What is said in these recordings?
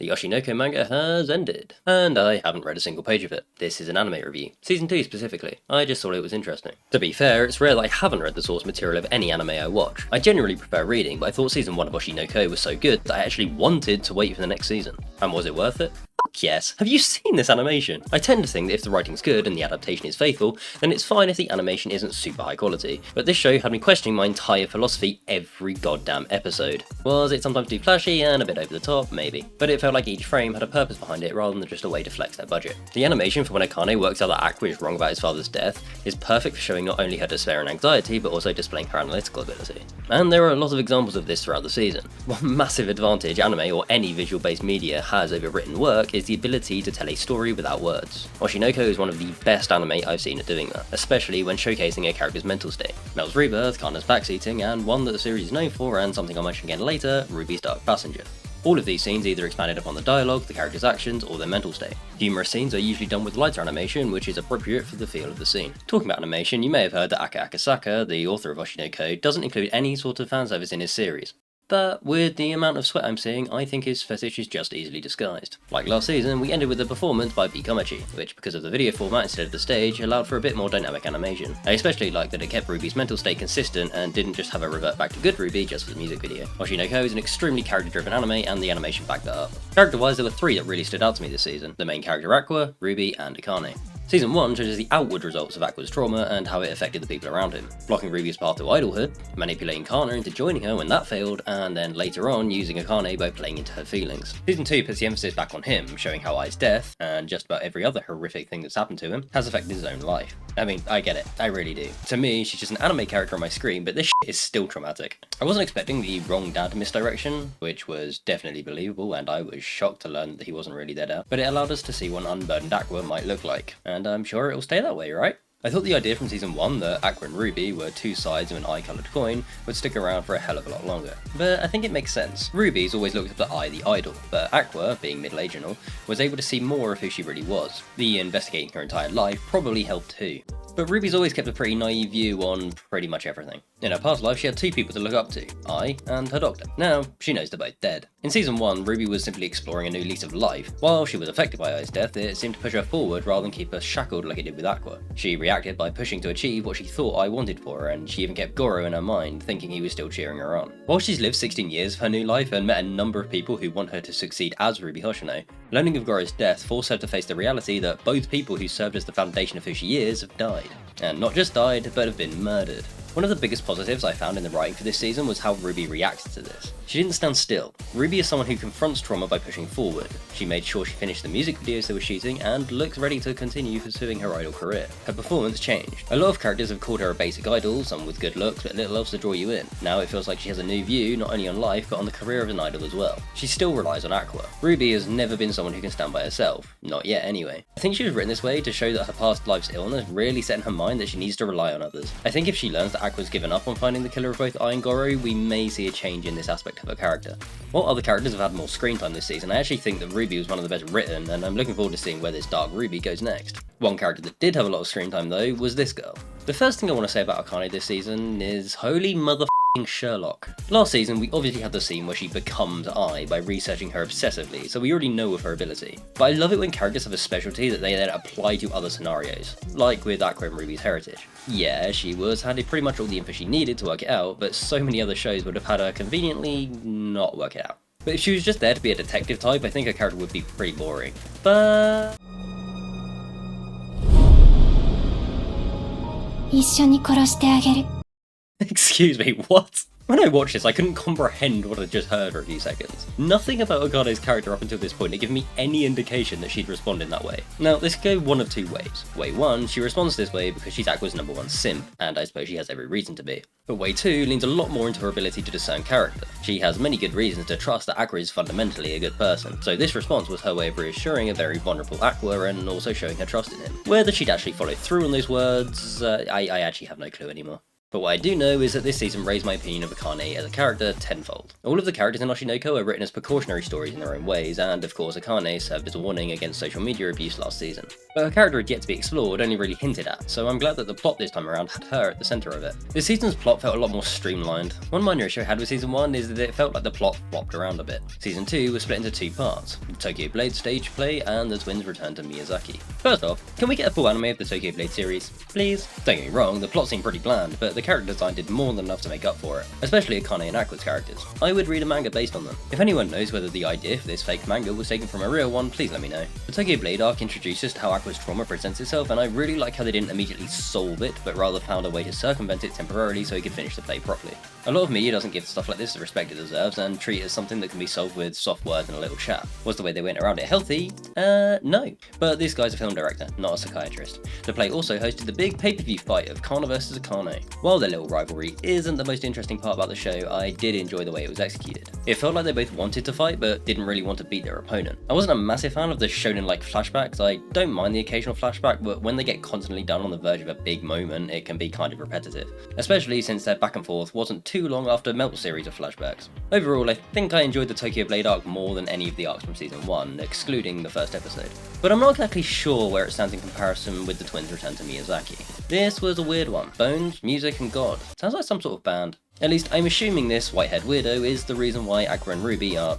The Oshinoko manga has ended, and I haven't read a single page of it. This is an anime review, Season 2 specifically. I just thought it was interesting. To be fair, it's rare that I haven't read the source material of any anime I watch. I generally prefer reading, but I thought Season 1 of Oshinoko was so good that I actually wanted to wait for the next season. And was it worth it? Yes. Have you seen this animation? I tend to think that if the writing's good and the adaptation is faithful, then it's fine if the animation isn't super high quality. But this show had me questioning my entire philosophy every goddamn episode. Was it sometimes too flashy and a bit over the top? Maybe. But it felt like each frame had a purpose behind it rather than just a way to flex their budget. The animation for when Akane works out that Aqua is wrong about his father's death is perfect for showing not only her despair and anxiety, but also displaying her analytical ability. And there are a lot of examples of this throughout the season. One massive advantage anime or any visual-based media has over written work is the ability to tell a story without words. Oshinoko is one of the best anime I've seen at doing that, especially when showcasing a character's mental state. Mel's rebirth, Kana's backseating, and one that the series is known for, and something I'll mention again later, Ruby's dark passenger. All of these scenes either expanded upon the dialogue, the character's actions, or their mental state. Humorous scenes are usually done with lighter animation, which is appropriate for the feel of the scene. Talking about animation, you may have heard that Aka Akasaka, the author of Oshinoko, doesn't include any sort of fanservice in his series. But with the amount of sweat I'm seeing, I think his fetish is just easily disguised. Like last season, we ended with a performance by Bikomachi, which, because of the video format instead of the stage, allowed for a bit more dynamic animation. I especially like that it kept Ruby's mental state consistent and didn't just have her revert back to good Ruby just for the music video. Oshinoko is an extremely character-driven anime, and the animation backed that up. Character-wise, there were three that really stood out to me this season: the main character Aqua, Ruby, and Akane. Season 1 shows the outward results of Aqua's trauma and how it affected the people around him, blocking Ruby's path to idolhood, manipulating Kana into joining her when that failed, and then later on using Akane by playing into her feelings. Season 2 puts the emphasis back on him, showing how Ai's death, and just about every other horrific thing that's happened to him, has affected his own life. I mean, I get it, I really do. To me, she's just an anime character on my screen, but this shit is still traumatic. I wasn't expecting the wrong dad misdirection, which was definitely believable, and I was shocked to learn that he wasn't really their dad, but it allowed us to see what an unburdened Aqua might look like, and I'm sure it'll stay that way, right? I thought the idea from Season 1 that Aqua and Ruby were two sides of an eye-coloured coin would stick around for a hell of a lot longer, but I think it makes sense. Ruby's always looked up to Ai the idol, but Aqua, being middle-aged and all, was able to see more of who she really was. The investigating her entire life probably helped too. But Ruby's always kept a pretty naive view on pretty much everything. In her past life, she had two people to look up to, Ai and her doctor. Now, she knows they're both dead. In Season 1, Ruby was simply exploring a new lease of life. While she was affected by Ai's death, it seemed to push her forward rather than keep her shackled like it did with Aqua. She reacted by pushing to achieve what she thought Ai wanted for her, and she even kept Goro in her mind, thinking he was still cheering her on. While she's lived 16 years of her new life and met a number of people who want her to succeed as Ruby Hoshino, learning of Goro's death forced her to face the reality that both people who served as the foundation of who she is have died. And not just died, but have been murdered. One of the biggest positives I found in the writing for this season was how Ruby reacted to this. She didn't stand still. Ruby is someone who confronts trauma by pushing forward. She made sure she finished the music videos they were shooting and looks ready to continue pursuing her idol career. Her performance changed. A lot of characters have called her a basic idol, some with good looks, but little else to draw you in. Now it feels like she has a new view, not only on life, but on the career of an idol as well. She still relies on Aqua. Ruby has never been someone who can stand by herself. Not yet, anyway. I think she was written this way to show that her past life's illness really set in her mind that she needs to rely on others. I think if she learns that Aqua's given up on finding the killer of both Ai and Goro, we may see a change in this aspect of her character. While other characters have had more screen time this season, I actually think that Ruby was one of the best written, and I'm looking forward to seeing where this dark Ruby goes next. One character that did have a lot of screen time though was this girl. The first thing I want to say about Akane this season is holy mother Sherlock. Last season, we obviously had the scene where she becomes Ai by researching her obsessively, so we already know of her ability. But I love it when characters have a specialty that they then apply to other scenarios, like with Aqua and Ruby's heritage. Yeah, she was handed pretty much all the info she needed to work it out, but so many other shows would have had her conveniently not work it out. But if she was just there to be a detective type, I think her character would be pretty boring. But... 一緒に殺してあげる。 Excuse me, what? When I watched this, I couldn't comprehend what I just heard for a few seconds. Nothing about Akane's character up until this point had given me any indication that she'd respond in that way. Now, this could go one of two ways. Way 1, she responds this way because she's Aqua's #1 simp, and I suppose she has every reason to be. But way 2 leans a lot more into her ability to discern character. She has many good reasons to trust that Aqua is fundamentally a good person, so this response was her way of reassuring a very vulnerable Aqua and also showing her trust in him. Whether she'd actually follow through on those words, I actually have no clue anymore. But what I do know is that this season raised my opinion of Akane as a character tenfold. All of the characters in Oshinoko are written as precautionary stories in their own ways, and of course Akane served as a warning against social media abuse last season. But her character had yet to be explored, only really hinted at, so I'm glad that the plot this time around had her at the centre of it. This season's plot felt a lot more streamlined. One minor issue I had with season 1 is that it felt like the plot flopped around a bit. Season 2 was split into 2 parts, the Tokyo Blade stage play and the twins' return to Miyazaki. First off, can we get a full anime of the Tokyo Blade series? Please? Don't get me wrong, the plot seemed pretty bland, but the character design did more than enough to make up for it, especially Akane and Aqua's characters. I would read a manga based on them. If anyone knows whether the idea for this fake manga was taken from a real one, please let me know. The Tokyo Blade arc introduces how Aqua's trauma presents itself, and I really like how they didn't immediately solve it, but rather found a way to circumvent it temporarily so he could finish the play properly. A lot of media doesn't give stuff like this the respect it deserves, and treat it as something that can be solved with soft words and a little chat. Was the way they went around it healthy? No. But this guy's a film director, not a psychiatrist. The play also hosted the big pay-per-view fight of Kana vs Akane. While their little rivalry isn't the most interesting part about the show, I did enjoy the way it was executed. It felt like they both wanted to fight, but didn't really want to beat their opponent. I wasn't a massive fan of the shonen-like flashbacks. I don't mind the occasional flashback, but when they get constantly done on the verge of a big moment, it can be kind of repetitive. Especially since their back and forth wasn't too long after Melt's series of flashbacks. Overall, I think I enjoyed the Tokyo Blade arc more than any of the arcs from season 1, excluding the first episode. But I'm not exactly sure where it stands in comparison with the twins' return to Miyazaki. This was a weird one. Bones, music, and God. Sounds like some sort of band. At least I'm assuming this white-haired weirdo is the reason why Aqua and Ruby are,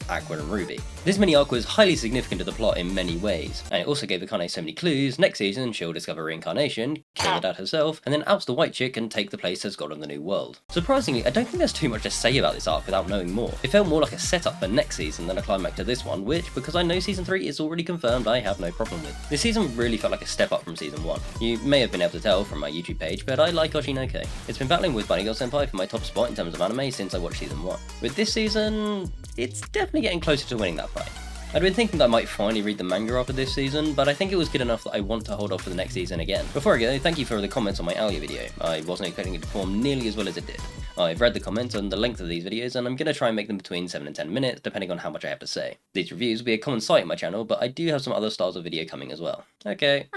Aqua and Ruby. This mini arc was highly significant to the plot in many ways, and it also gave Akane so many clues. Next season she'll discover reincarnation, kill her dad herself, and then oust the white chick and take the place as god of the new world. Surprisingly, I don't think there's too much to say about this arc without knowing more. It felt more like a setup for next season than a climax to this one, which, because I know season 3 is already confirmed, I have no problem with. This season really felt like a step up from season 1. You may have been able to tell from my YouTube page, but I like Oshinoko. It's been battling with Bunny Girl Senpai for my top spot in terms of anime since I watched season 1. With this season, it's definitely getting closer to winning that fight. I'd been thinking that I might finally read the manga after this season, but I think it was good enough that I want to hold off for the next season again. Before I go, thank you for the comments on my Alia video. I wasn't expecting it to perform nearly as well as it did. I've read the comments on the length of these videos, and I'm going to try and make them between 7 and 10 minutes, depending on how much I have to say. These reviews will be a common sight on my channel, but I do have some other styles of video coming as well. Okay.